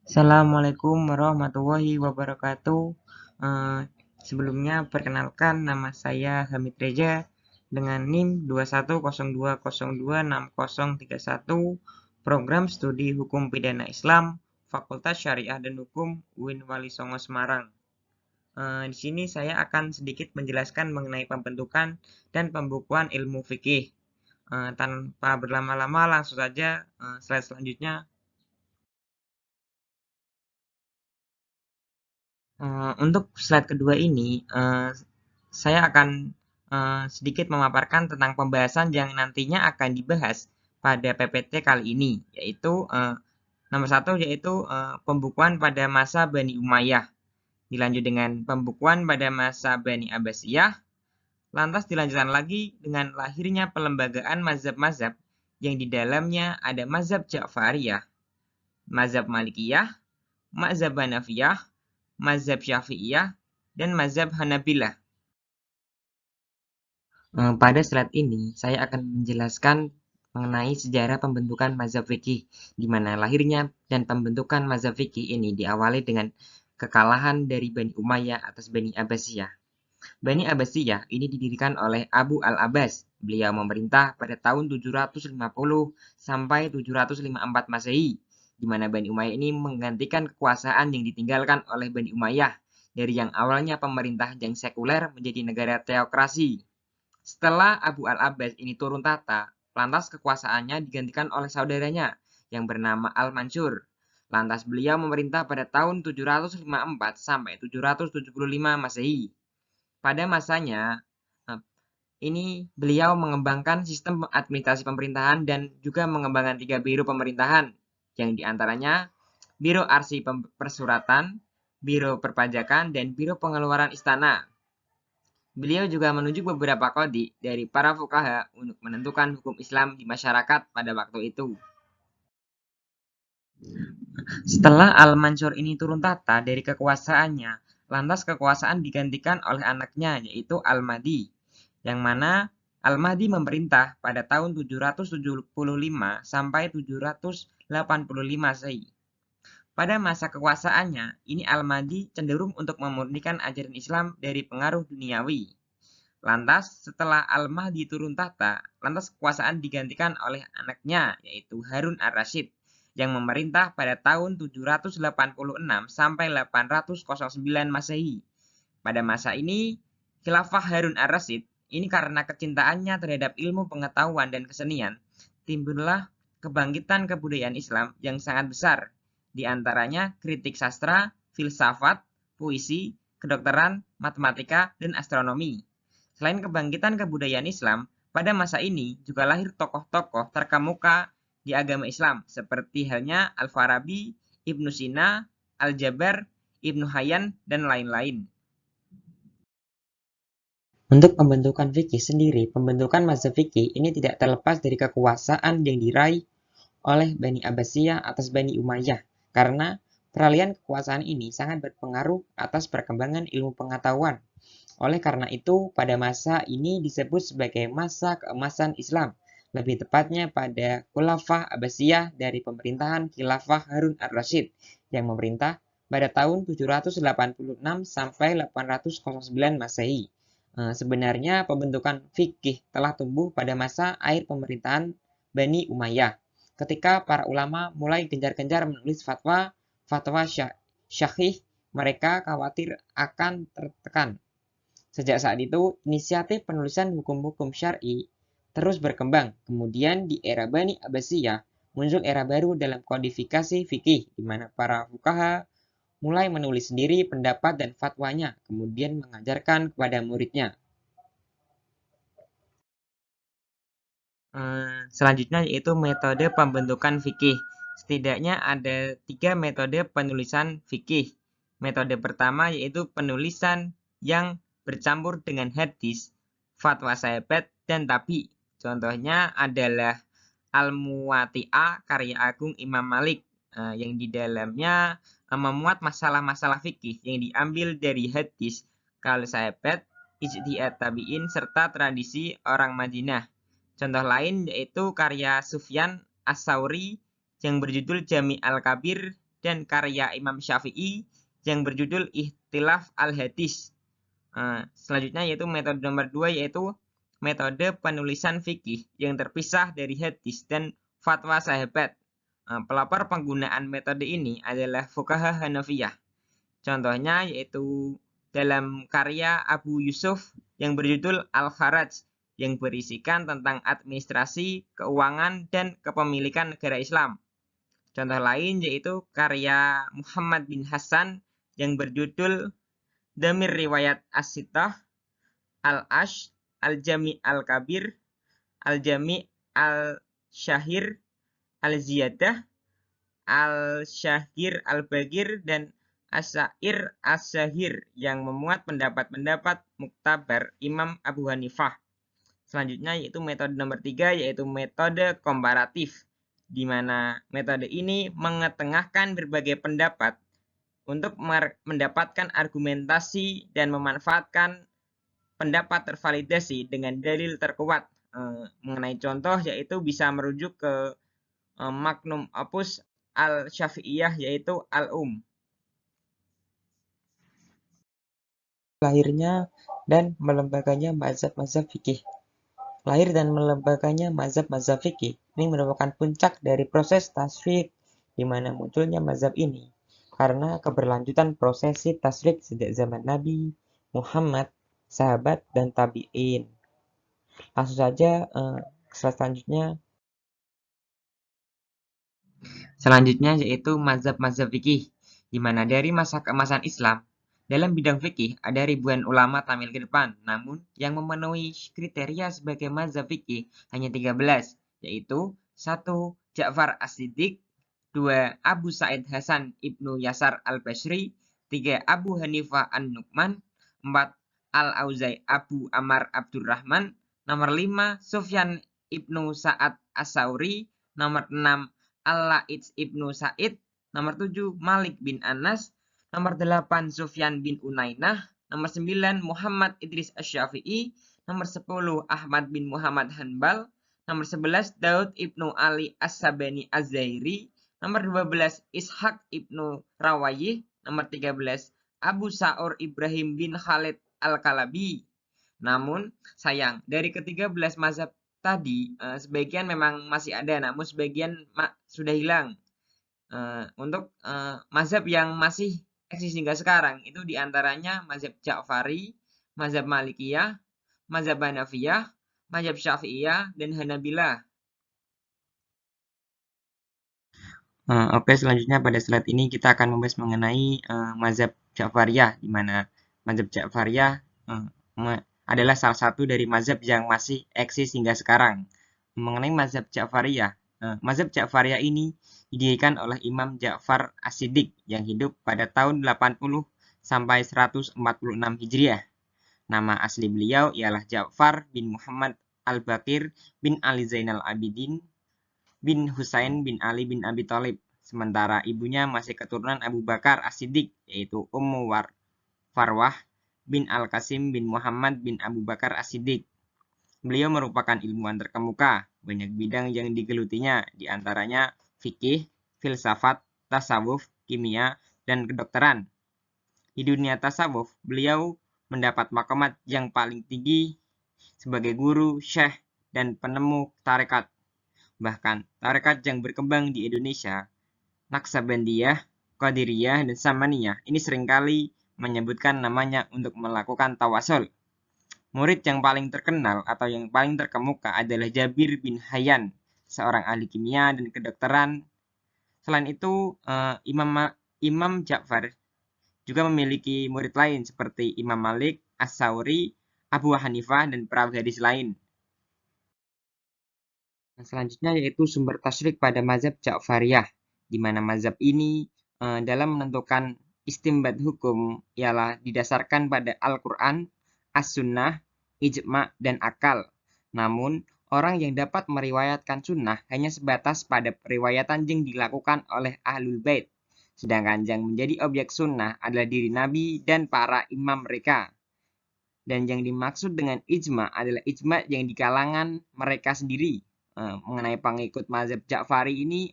Assalamualaikum warahmatullahi wabarakatuh. Eh, Sebelumnya perkenalkan nama saya Hamid Reza dengan NIM 2102026031, Program Studi Hukum Pidana Islam, Fakultas Syariah dan Hukum UIN Wali Songo Semarang. Di sini saya akan sedikit menjelaskan mengenai pembentukan dan pembukuan ilmu fikih. Tanpa berlama-lama langsung saja slide selanjutnya. Untuk slide kedua ini, saya akan sedikit memaparkan tentang pembahasan yang nantinya akan dibahas pada PPT kali ini, yaitu nomor satu, yaitu pembukuan pada masa Bani Umayyah, dilanjut dengan pembukuan pada masa Bani Abbasiyah, lantas dilanjutkan lagi dengan lahirnya pelembagaan mazhab-mazhab yang di dalamnya ada mazhab Ja'fariyah, mazhab Malikiyah, mazhab Hanafiyah, mazhab Syafi'iyah, dan mazhab Hanabilah. Pada slide ini, saya akan menjelaskan mengenai sejarah pembentukan mazhab fikih, di mana lahirnya dan pembentukan mazhab fikih ini diawali dengan kekalahan dari Bani Umayyah atas Bani Abbasiyah. Bani Abbasiyah ini didirikan oleh Abu al-Abbas. Beliau memerintah pada tahun 750 sampai 754 Masehi, di mana Bani Umayyah ini menggantikan kekuasaan yang ditinggalkan oleh Bani Umayyah dari yang awalnya pemerintah yang sekuler menjadi negara teokrasi. Setelah Abu al-Abbas ini turun tahta, lantas kekuasaannya digantikan oleh saudaranya yang bernama Al-Mansur. Lantas beliau memerintah pada tahun 754 sampai 775 Masehi. Pada masanya, ini beliau mengembangkan sistem administrasi pemerintahan dan juga mengembangkan 3 biro pemerintahan, yang diantaranya Biro Arsip Persuratan, Biro Perpajakan, dan Biro Pengeluaran Istana. Beliau juga menunjuk beberapa qadhi dari para fuqaha untuk menentukan hukum Islam di masyarakat pada waktu itu. Setelah Al-Mansur ini turun tahta dari kekuasaannya, lantas kekuasaan digantikan oleh anaknya, yaitu Al-Mahdi, yang mana Al-Mahdi memerintah pada tahun 775 sampai 785 Masehi. Pada masa kekuasaannya, ini Al-Mahdi cenderung untuk memurnikan ajaran Islam dari pengaruh duniawi. Lantas, setelah Al-Mahdi turun tahta, lantas kekuasaan digantikan oleh anaknya, yaitu Harun ar-Rasyid, yang memerintah pada tahun 786 sampai 809 Masehi. Pada masa ini, Khilafah Harun ar-Rasyid ini karena kecintaannya terhadap ilmu pengetahuan dan kesenian, timbullah kebangkitan kebudayaan Islam yang sangat besar, di antaranya kritik sastra, filsafat, puisi, kedokteran, matematika, dan astronomi. Selain kebangkitan kebudayaan Islam, pada masa ini juga lahir tokoh-tokoh terkemuka di agama Islam, seperti halnya Al-Farabi, Ibnu Sina, Al-Jabar, Ibnu Hayyan, dan lain-lain. Untuk pembentukan fikih sendiri, pembentukan mazhab fikih ini tidak terlepas dari kekuasaan yang diraih oleh Bani Abbasiyah atas Bani Umayyah, karena peralihan kekuasaan ini sangat berpengaruh atas perkembangan ilmu pengetahuan. Oleh karena itu, pada masa ini disebut sebagai masa keemasan Islam, lebih tepatnya pada Khulafah Abbasiyah dari pemerintahan Khilafah Harun ar-Rasyid yang memerintah pada tahun 786 sampai 809 Masehi. Sebenarnya pembentukan fikih telah tumbuh pada masa akhir pemerintahan Bani Umayyah, ketika para ulama mulai gencar-gencar menulis fatwa syahih, mereka khawatir akan tertekan. Sejak saat itu, inisiatif penulisan hukum-hukum syar'i terus berkembang. Kemudian di era Bani Abbasiyah muncul era baru dalam kodifikasi fikih, di mana para fuqaha mulai menulis sendiri pendapat dan fatwanya, kemudian mengajarkan kepada muridnya. Selanjutnya yaitu metode pembentukan fikih. Setidaknya ada 3 metode penulisan fikih. Metode pertama yaitu penulisan yang bercampur dengan hadis, fatwa sahabat, dan tabi. Contohnya adalah Al-Muwati'ah karya agung Imam Malik, yang di dalamnya memuat masalah-masalah fikih yang diambil dari hadis, kaul sahabat, ijtihad tabi'in, serta tradisi orang Madinah. Contoh lain yaitu karya Sufyan As-Sauri yang berjudul Jami' Al-Kabir, dan karya Imam Syafi'i yang berjudul Ikhtilaf al-Hadis. Selanjutnya yaitu metode nomor 2 yaitu metode penulisan fikih yang terpisah dari hadis dan fatwa sahabat. Pelopor penggunaan metode ini adalah fuqaha Hanafiyah. Contohnya yaitu dalam karya Abu Yusuf yang berjudul Al-Kharaj yang berisikan tentang administrasi, keuangan, dan kepemilikan negara Islam. Contoh lain yaitu karya Muhammad bin Hasan yang berjudul Damir Riwayat As-Sittah, Al-Ash, Al-Jami' Al-Kabir, Al-Jami' Al-Syahir, Al-Ziyadah, Al-Syahir Al-Bagir, dan As-Sa'ir As-Syahir yang memuat pendapat-pendapat muktabar Imam Abu Hanifah. Selanjutnya yaitu metode nomor 3 yaitu metode komparatif, di mana metode ini mengetengahkan berbagai pendapat untuk mendapatkan argumentasi dan memanfaatkan pendapat tervalidasi dengan dalil terkuat. Mengenai contoh yaitu bisa merujuk ke magnum opus al-Syafi'iyah yaitu Al-Um. Lahirnya dan melembaganya mazhab-mazhab fikih. Lahir dan melembaganya mazhab-mazhab fikih ini merupakan puncak dari proses tasrik, di mana munculnya mazhab ini karena keberlanjutan prosesi tasrik sejak zaman Nabi Muhammad, sahabat, dan tabi'in. Langsung saja slide selanjutnya. Selanjutnya yaitu mazhab-mazhab fikih, di mana dari masa keemasan Islam, dalam bidang fikih ada ribuan ulama tampil ke depan, namun yang memenuhi kriteria sebagai mazhab fikih hanya 13, yaitu 1. Ja'far As-Siddiq, 2. Abu Sa'id Hasan Ibnu Yasar Al-Basri, 3. Abu Hanifah An-Nu'man, 4. Al-Auza'i Abu Amar Abdurrahman, nomor 5. Sufyan Ibnu Sa'ad As-Sauri, nomor 6. Al-Laits Ibnu Sa'id, nomor 7. Malik bin Anas, nomor 8. Sufyan bin Unainah, nomor 9. Muhammad Idris Asy-Syafi'i, nomor 10. Ahmad bin Muhammad Hanbal, nomor 11. Daud Ibnu Ali As-Sabani Az-Zairi, nomor 12. Ishaq Ibnu Rawayih, nomor 13. Abu Sa'ur Ibrahim bin Khalid Al-Kalabi. Namun, sayang, dari ke-13 mazhab tadi, sebagian memang masih ada, namun sebagian sudah hilang. Untuk mazhab yang masih eksis hingga sekarang itu diantaranya mazhab Ja'fari, mazhab Malikiyah, mazhab Hanafiyah, mazhab Syafi'iyah, dan Hanabilah. Oke, selanjutnya pada slide ini kita akan membahas mengenai mazhab Ja'fariyah, di mana mazhab Ja'fariyah adalah salah satu dari mazhab yang masih eksis hingga sekarang. Mengenai mazhab Ja'fariyah, mazhab Ja'fariyah ini didirikan oleh Imam Ja'far As-Siddiq yang hidup pada tahun 80 sampai 146 Hijriah. Nama asli beliau ialah Ja'far bin Muhammad Al-Baqir bin Ali Zainal Abidin bin Husain bin Ali bin Abi Thalib. Sementara ibunya masih keturunan Abu Bakar As-Siddiq, yaitu Ummu Farwah bin Al-Qasim bin Muhammad bin Abu Bakar As-Siddiq. Beliau merupakan ilmuwan terkemuka, banyak bidang yang digelutinya, diantaranya fikih, filsafat, tasawuf, kimia, dan kedokteran. Di dunia tasawuf, beliau mendapat maqamat yang paling tinggi sebagai guru, syekh, dan penemu tarekat. Bahkan, tarekat yang berkembang di Indonesia, Naksabandiyah, Qadiriyah, dan Samaniyah, ini seringkali menyebutkan namanya untuk melakukan tawasul. Murid yang paling terkenal atau yang paling terkemuka adalah Jabir bin Hayyan, seorang ahli kimia dan kedokteran. Selain itu, Imam Ja'far juga memiliki murid lain seperti Imam Malik, As-Sauri, Abu Hanifah, dan perawi hadis lain. Selanjutnya yaitu sumber tasyrik pada mazhab Ja'fariyah, di mana mazhab ini dalam menentukan istimbat hukum ialah didasarkan pada Al-Quran, As-Sunnah, Ijma', dan akal. Namun, orang yang dapat meriwayatkan sunnah hanya sebatas pada periwayatan yang dilakukan oleh Ahlul Bait. Sedangkan yang menjadi objek sunnah adalah diri Nabi dan para imam mereka. Dan yang dimaksud dengan ijma' adalah ijma' yang di kalangan mereka sendiri. Mengenai pengikut mazhab Ja'fari ini,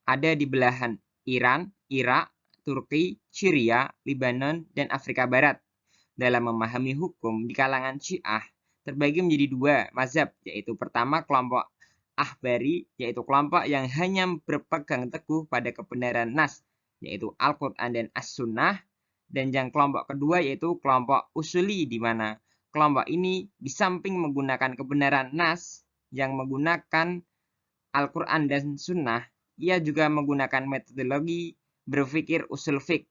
ada di belahan Iran, Irak, Turki, Syria, Lebanon, dan Afrika Barat. Dalam memahami hukum di kalangan Syiah, terbagi menjadi dua mazhab, yaitu pertama kelompok Ahbari, yaitu kelompok yang hanya berpegang teguh pada kebenaran Nas, yaitu Al-Quran dan As-Sunnah, dan yang kelompok kedua yaitu kelompok Usuli, di mana kelompok ini di samping menggunakan kebenaran Nas yang menggunakan Al-Quran dan Sunnah, ia juga menggunakan metodologi berpikir usul fiqh.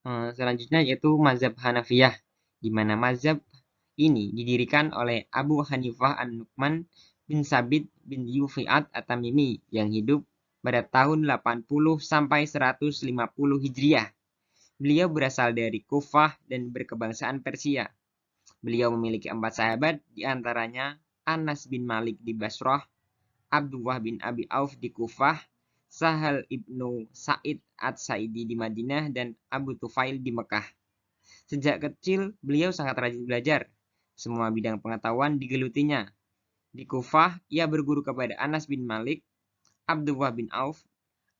Selanjutnya yaitu mazhab Hanafiyah, di mana mazhab ini didirikan oleh Abu Hanifah An-Nu'man bin Sabit bin Yufi'at At-Tamimi yang hidup pada tahun 80 sampai 150 Hijriah. Beliau berasal dari Kufah dan berkebangsaan Persia. Beliau memiliki 4 sahabat, di antaranya Anas bin Malik di Basrah, Abdullah bin Abi Auf di Kufah, Sahal ibnu Sa'id At-Sa'idi di Madinah, dan Abu Tufail di Mekah. Sejak kecil, beliau sangat rajin belajar. Semua bidang pengetahuan digelutinya. Di Kufah, ia berguru kepada Anas bin Malik, Abdullah bin Auf,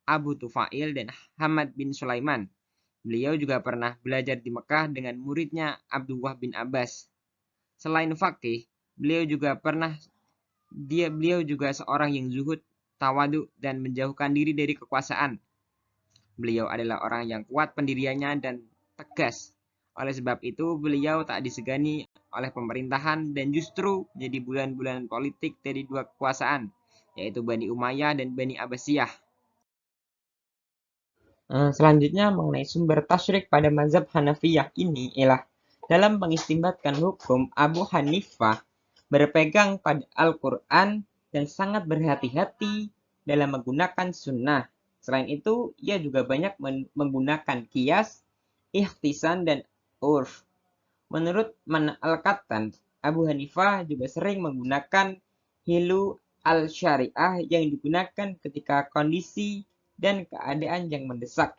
Abu Tufail, dan Hamad bin Sulaiman. Beliau juga pernah belajar di Mekah dengan muridnya Abdullah bin Abbas. Selain fakih, beliau juga seorang yang zuhud, tawadu, dan menjauhkan diri dari kekuasaan. Beliau adalah orang yang kuat pendiriannya dan tegas. Oleh sebab itu, beliau tak disegani oleh pemerintahan dan justru menjadi bulan-bulan politik dari dua kekuasaan, yaitu Bani Umayyah dan Bani Abbasiyah. Selanjutnya mengenai sumber tasyrik pada mazhab Hanafiyah ini ialah dalam mengistimbatkan hukum, Abu Hanifah berpegang pada Al-Quran dan sangat berhati-hati dalam menggunakan sunnah. Selain itu, ia juga banyak menggunakan qiyas, ikhtisan, dan urf. Menurut Al-Qattan, Abu Hanifah juga sering menggunakan hilu al-syariah yang digunakan ketika kondisi dan keadaan yang mendesak.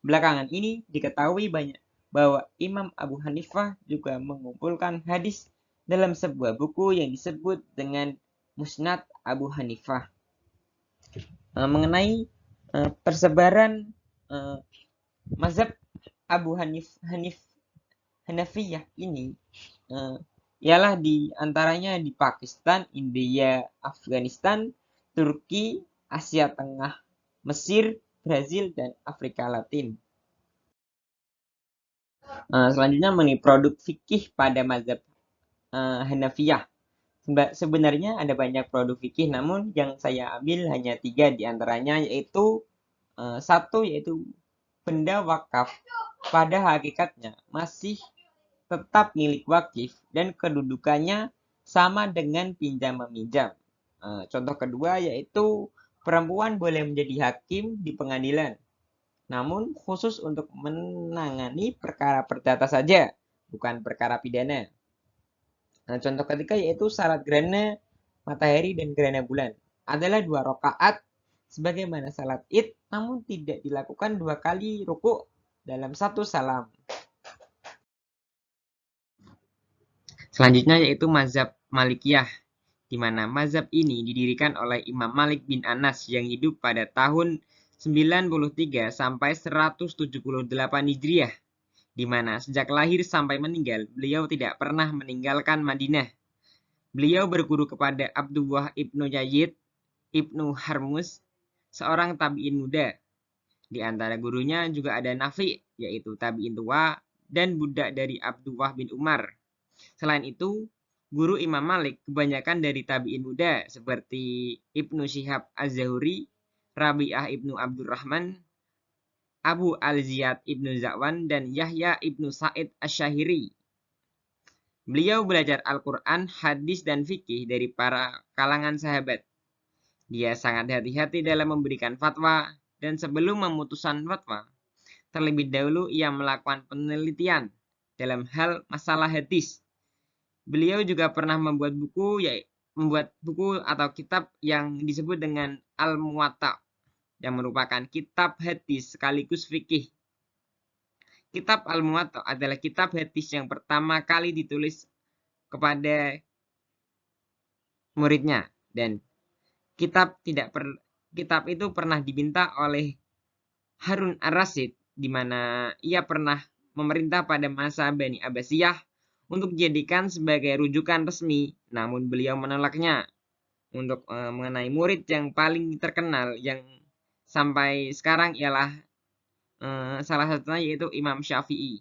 Belakangan ini diketahui banyak bahwa Imam Abu Hanifah juga mengumpulkan hadis dalam sebuah buku yang disebut dengan Musnad Abu Hanifah. Mengenai persebaran mazhab Abu Hanifiyah ini ialah di antaranya di Pakistan, India, Afghanistan, Turki, Asia Tengah, Mesir, Brazil, dan Afrika Latin. Selanjutnya mengenai produk fikih pada mazhab Hanafiyah. Sebenarnya ada banyak produk fikih, namun yang saya ambil hanya 3 diantaranya, yaitu satu yaitu benda wakaf pada hakikatnya masih tetap milik wakif dan kedudukannya sama dengan pinjam meminjam. Contoh kedua yaitu perempuan boleh menjadi hakim di pengadilan, namun khusus untuk menangani perkara perdata saja, bukan perkara pidana. Contoh ketiga yaitu salat gerhana matahari dan gerhana bulan adalah 2 rakaat sebagaimana salat Id, namun tidak dilakukan 2 kali ruku dalam 1 salam. Selanjutnya yaitu mazhab Malikiyah, di mana mazhab ini didirikan oleh Imam Malik bin Anas yang hidup pada tahun 93 sampai 178 Hijriah, di mana sejak lahir sampai meninggal beliau tidak pernah meninggalkan Madinah. Beliau berguru kepada Abdullah ibnu Yazid ibnu Harmus, seorang tabi'in muda. Di antara gurunya juga ada Nafi, yaitu tabi'in tua dan budak dari Abdullah bin Umar. Selain itu, guru Imam Malik kebanyakan dari tabi'in muda seperti Ibnu Syihab Az-Zuhri, Rabi'ah ibnu Abdurrahman, Abu Al-Ziyad ibnu Zakwan, dan Yahya ibnu Sa'id Asy-Syahiri. Beliau belajar Al-Quran, hadis, dan fikih dari para kalangan sahabat. Dia sangat hati-hati dalam memberikan fatwa, dan sebelum memutuskan fatwa, terlebih dahulu ia melakukan penelitian dalam hal masalah hadis. Beliau juga pernah membuat buku atau kitab yang disebut dengan Al-Muwatta, yang merupakan kitab hadis sekaligus fikih. Kitab Al-Muwatta adalah kitab hadis yang pertama kali ditulis kepada muridnya, dan kitab itu pernah dibinta oleh Harun ar-Rasyid, di mana ia pernah memerintah pada masa Bani Abbasiyah untuk dijadikan sebagai rujukan resmi, namun beliau menolaknya untuk mengenai murid yang paling terkenal yang sampai sekarang ialah salah satunya yaitu Imam Syafi'i.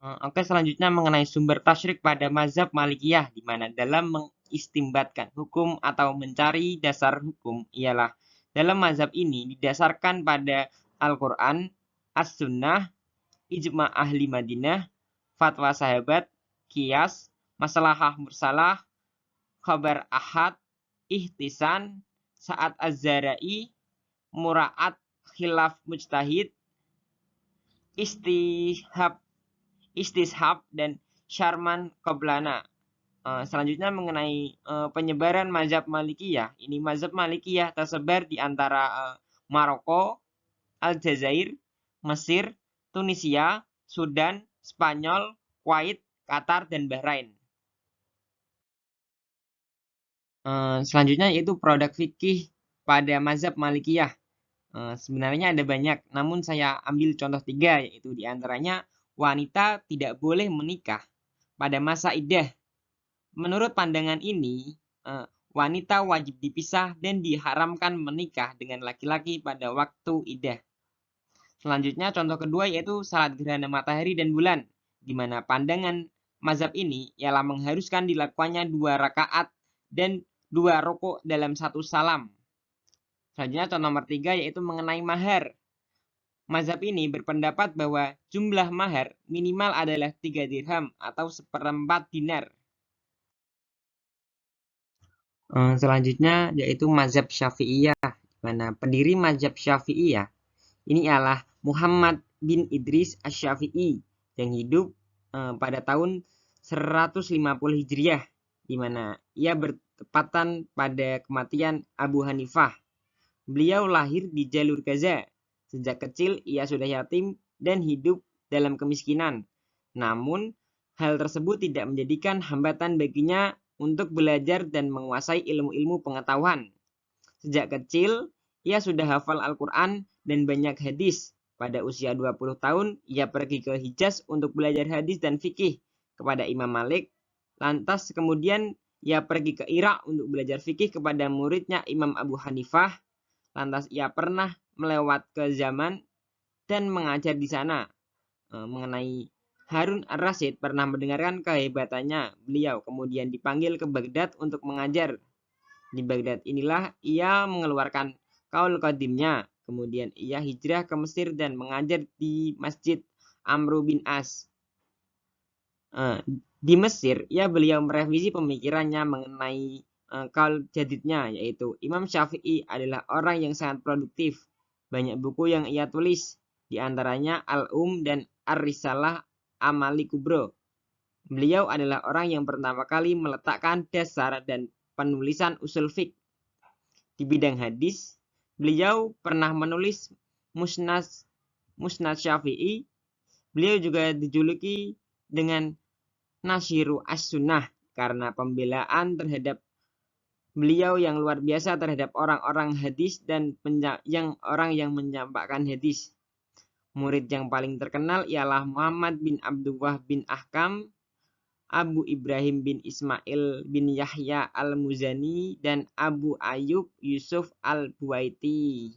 Oke, selanjutnya mengenai sumber tasyrik pada mazhab Malikiyah, di mana dalam mengistimbatkan hukum atau mencari dasar hukum ialah dalam mazhab ini didasarkan pada Al-Quran, As-Sunnah, Ijma' Ahli Madinah, Fatwa Sahabat, Qiyas, Maslahah Mursalah, Khabar Ahad, Ihtisan, Sa'ad Az-Zara'i, Mura'at Khilaf Mujtahid, Istishab, dan Syarman Qoblana. Selanjutnya mengenai penyebaran mazhab Malikiyah. Ini mazhab Malikiyah tersebar di antara Maroko, Aljazair, Mesir, Tunisia, Sudan, Spanyol, Kuwait, Qatar, dan Bahrain. Selanjutnya yaitu produk fikih pada mazhab Malikiyah. Sebenarnya ada banyak, namun saya ambil contoh 3, yaitu diantaranya wanita tidak boleh menikah pada masa iddah. Menurut pandangan ini, wanita wajib dipisah dan diharamkan menikah dengan laki-laki pada waktu iddah. Selanjutnya contoh kedua yaitu salat gerhana matahari dan bulan, di mana pandangan mazhab ini ialah mengharuskan dilakukannya 2 rakaat dan 2 rukuk dalam 1 salam. Selanjutnya contoh nomor 3 yaitu mengenai mahar. Mazhab ini berpendapat bahwa jumlah mahar minimal adalah 3 dirham atau 1/4 dinar. Selanjutnya yaitu mazhab Syafi'iyah, di mana pendiri mazhab Syafi'iyah ini ialah Muhammad bin Idris Asy-Syafi'i yang hidup pada tahun 150 Hijriah, di mana ia bertepatan pada kematian Abu Hanifah. Beliau lahir di jalur Gaza. Sejak kecil ia sudah yatim dan hidup dalam kemiskinan. Namun, hal tersebut tidak menjadikan hambatan baginya untuk belajar dan menguasai ilmu-ilmu pengetahuan. Sejak kecil, ia sudah hafal Al-Quran dan banyak hadis. Pada usia 20 tahun, ia pergi ke Hijaz untuk belajar hadis dan fikih kepada Imam Malik. Lantas kemudian ia pergi ke Irak untuk belajar fikih kepada muridnya Imam Abu Hanifah. Lantas ia pernah melewat ke Yaman dan mengajar di sana. Mengenai Harun ar-Rasyid pernah mendengarkan kehebatannya. Beliau kemudian dipanggil ke Baghdad untuk mengajar. Di Baghdad inilah ia mengeluarkan kaul qadimnya. Kemudian ia hijrah ke Mesir dan mengajar di Masjid Amr bin As. Di Mesir, beliau merevisi pemikirannya mengenai kaul jadidnya, yaitu Imam Syafi'i adalah orang yang sangat produktif. Banyak buku yang ia tulis, di antaranya Al-Um dan Ar-Risalah Amali Kubro. Beliau adalah orang yang pertama kali meletakkan dasar dan penulisan usul fiqh. Di bidang hadis, beliau pernah menulis Musnad Syafi'i. Beliau juga dijuluki dengan Nasyiru As-Sunnah karena pembelaan terhadap beliau yang luar biasa terhadap orang-orang hadis dan orang yang menyampaikan hadis. Murid yang paling terkenal ialah Muhammad bin Abdullah bin Ahkam, Abu Ibrahim bin Ismail bin Yahya al-Muzani, dan Abu Ayyub Yusuf al-Buwaiti.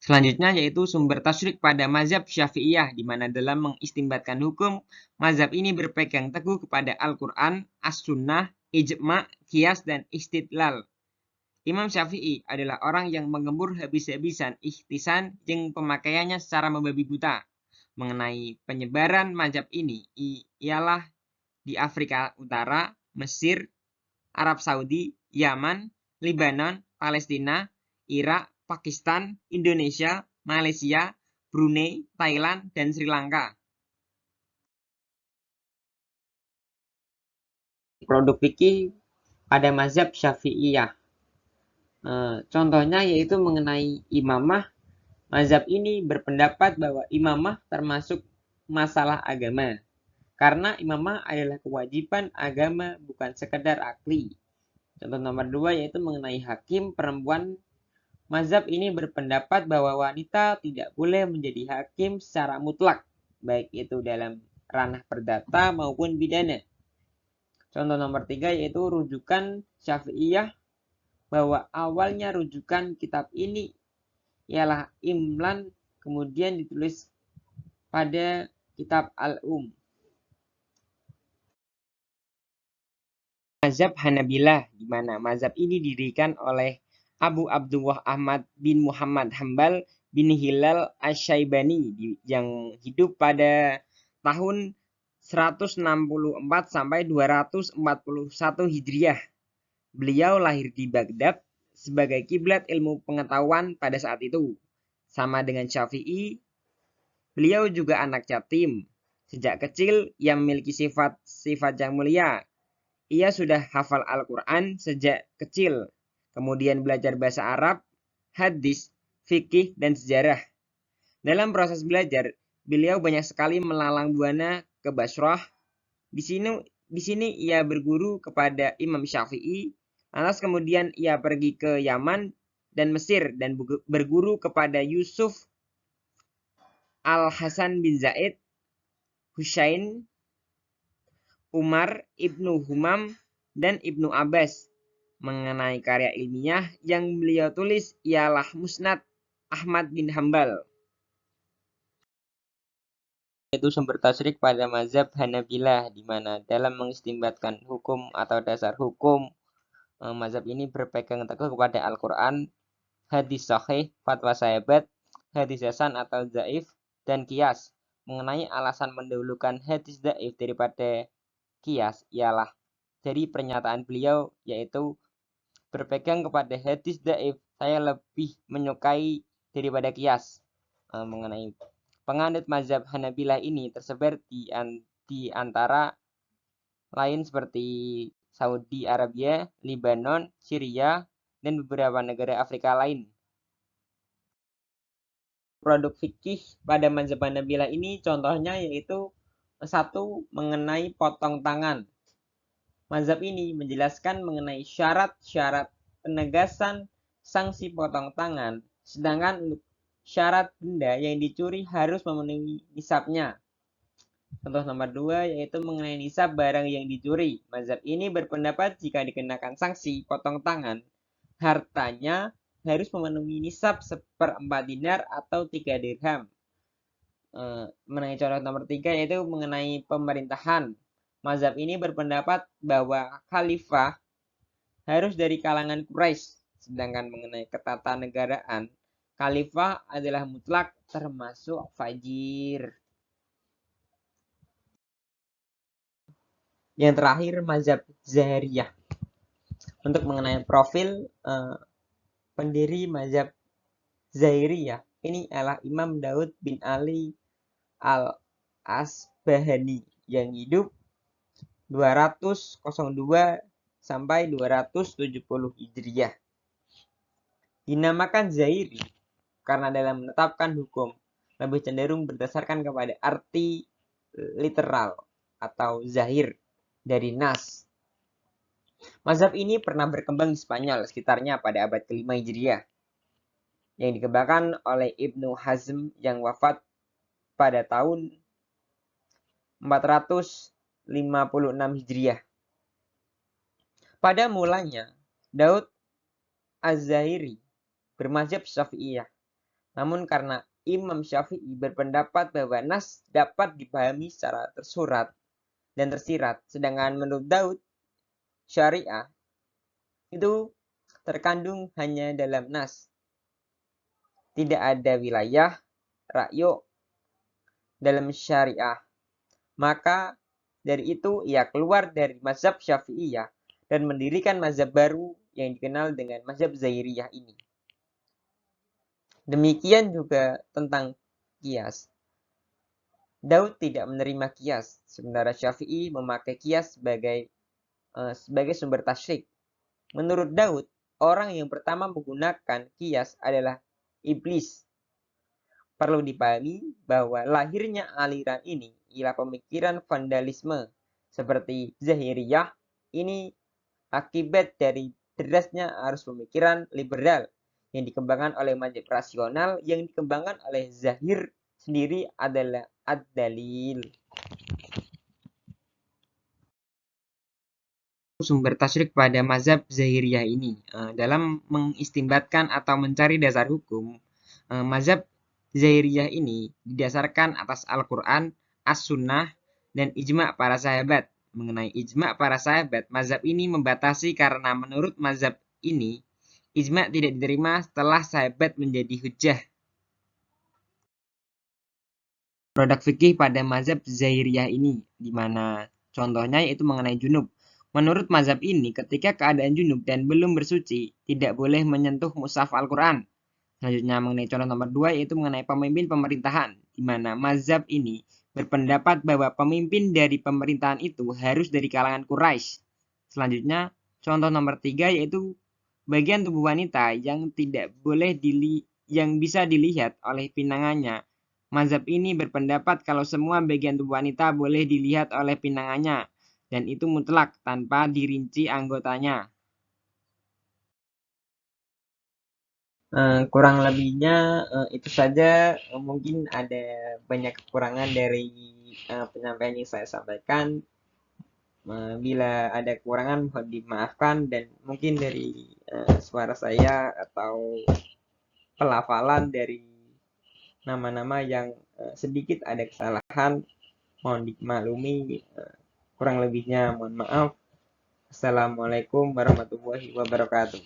Selanjutnya yaitu sumber tasyrik pada mazhab Syafi'iyah, di mana dalam mengistimbatkan hukum, mazhab ini berpegang teguh kepada Al-Quran, As-Sunnah, Ijma', Qiyas, dan Istidlal. Imam Syafi'i adalah orang yang mengembur habis-habisan ihtisan yang pemakaiannya secara membabi buta. Mengenai penyebaran mazhab ini ialah di Afrika Utara, Mesir, Arab Saudi, Yaman, Lebanon, Palestina, Irak, Pakistan, Indonesia, Malaysia, Brunei, Thailand, dan Sri Lanka. Produk fikih pada mazhab Syafi'iyah. Contohnya yaitu mengenai imamah. Mazhab ini berpendapat bahwa imamah termasuk masalah agama. Karena imamah adalah kewajiban agama, bukan sekedar akli. Contoh nomor 2 yaitu mengenai hakim perempuan. Mazhab ini berpendapat bahwa wanita tidak boleh menjadi hakim secara mutlak, baik itu dalam ranah perdata maupun pidana. Contoh nomor 3 yaitu rujukan Syafi'iyah, bahwa awalnya rujukan kitab ini ialah Imlan, kemudian ditulis pada kitab Mazhab Hanabilah, di mana mazhab ini didirikan oleh Abu Abdullah Ahmad bin Muhammad Hambal bin Hilal Asy-Syaibani yang hidup pada tahun 164 sampai 241 Hijriah. Beliau lahir di Baghdad sebagai kiblat ilmu pengetahuan pada saat itu. Sama dengan Syafi'i, beliau juga anak yatim. Sejak kecil ia memiliki sifat yang mulia. Ia sudah hafal Al-Quran sejak kecil, kemudian belajar bahasa Arab, hadis, fikih, dan sejarah. Dalam proses belajar, beliau banyak sekali melalang buana ke Basrah. Di sini ia berguru kepada Imam Syafi'i, lantas kemudian ia pergi ke Yaman dan Mesir dan berguru kepada Yusuf Al-Hasan bin Zaid, Husain, Umar, Ibnu Humam, dan Ibnu Abbas. Mengenai karya ilmiah yang beliau tulis ialah Musnad Ahmad bin Hambal, yaitu sumber tasyrik pada mazhab Hanabilah, di mana dalam mengistinbatkan hukum atau dasar hukum, mazhab ini berpegang teguh kepada Al-Quran, hadis sahih, fatwa sahabat, hadis hasan atau dhaif, dan kias. Mengenai alasan mendahulukan hadis dhaif daripada kias ialah dari pernyataan beliau, yaitu berpegang kepada hadis dhaif saya lebih menyukai daripada kias. Mengenai penganut mazhab Hanabilah ini tersebar di antara lain seperti Saudi Arabia, Lebanon, Syria, dan beberapa negara Afrika lain. Produk fikih pada mazhab Hanabilah ini contohnya yaitu 1. Mengenai potong tangan. Mazhab ini menjelaskan mengenai syarat-syarat penegasan sanksi potong tangan, sedangkan untuk syarat benda yang dicuri harus memenuhi nisabnya. Contoh nomor 2 yaitu mengenai nisab barang yang dicuri. Mazhab ini berpendapat jika dikenakan sanksi potong tangan, hartanya harus memenuhi nisab 1/4 dinar atau 3 dirham. Mengenai contoh nomor 3 yaitu mengenai pemerintahan. Mazhab ini berpendapat bahwa khalifah harus dari kalangan Quraisy, sedangkan mengenai ketatanegaraan, khalifah adalah mutlak termasuk fajir. Yang terakhir mazhab Zahiriyah. Untuk mengenai profil pendiri mazhab Zahiriyah ini adalah Imam Daud bin Ali Al-Asbahani yang hidup 202 sampai 270 Hijriah. Dinamakan Zahiri karena dalam menetapkan hukum lebih cenderung berdasarkan kepada arti literal atau zahir dari nas. Mazhab ini pernah berkembang di Spanyol sekitarnya pada abad ke-5 Hijriah, yang dikembangkan oleh Ibnu Hazm yang wafat pada tahun 456 Hijriah. Pada mulanya, Daud Az-Zahiri bermazhab Syafi'iyah. Namun karena Imam Syafi'i berpendapat bahwa nas dapat dipahami secara tersurat dan tersirat, sedangkan menurut Daud, syariah itu terkandung hanya dalam nas. Tidak ada wilayah, ra'yu dalam syariah. Maka dari itu ia keluar dari mazhab Syafi'iyah dan mendirikan mazhab baru yang dikenal dengan mazhab Zahiriyah ini. Demikian juga tentang kias. Daud tidak menerima kias, sementara Syafi'i memakai kias sebagai sumber tasyrik. Menurut Daud, orang yang pertama menggunakan kias adalah iblis. Perlu dipahami bahwa lahirnya aliran ini ialah pemikiran vandalisme seperti Zahiriyah. Ini akibat dari derasnya arus pemikiran liberal yang dikembangkan oleh mazhab rasional. Yang dikembangkan oleh Zahir sendiri adalah ad-dalil. Sumber tasyrik pada mazhab Zahiriyah ini dalam mengistimbatkan atau mencari dasar hukum, mazhab Zahiriyah ini didasarkan atas Al-Quran, As-Sunnah, dan ijma' para sahabat. Mengenai ijma' para sahabat, mazhab ini membatasi karena menurut mazhab ini, ijma' tidak diterima setelah sahabat menjadi hujjah. Produk fikih pada mazhab Zahiriyah ini, di mana contohnya yaitu mengenai junub. Menurut mazhab ini, ketika keadaan junub dan belum bersuci, tidak boleh menyentuh mushaf Al-Quran. Selanjutnya mengenai contoh nomor 2 yaitu mengenai pemimpin pemerintahan, di mana mazhab ini berpendapat bahwa pemimpin dari pemerintahan itu harus dari kalangan Quraisy. Selanjutnya, contoh nomor 3 yaitu bagian tubuh wanita yang tidak boleh yang bisa dilihat oleh pinangannya. Mazhab ini berpendapat kalau semua bagian tubuh wanita boleh dilihat oleh pinangannya, dan itu mutlak tanpa dirinci anggotanya. Kurang lebihnya itu saja. Mungkin ada banyak kekurangan dari penyampaian yang saya sampaikan. Bila ada kekurangan mohon dimaafkan, dan mungkin dari suara saya atau pelafalan dari nama-nama yang sedikit ada kesalahan mohon dimaklumi. Kurang lebihnya mohon maaf. Assalamualaikum warahmatullahi wabarakatuh.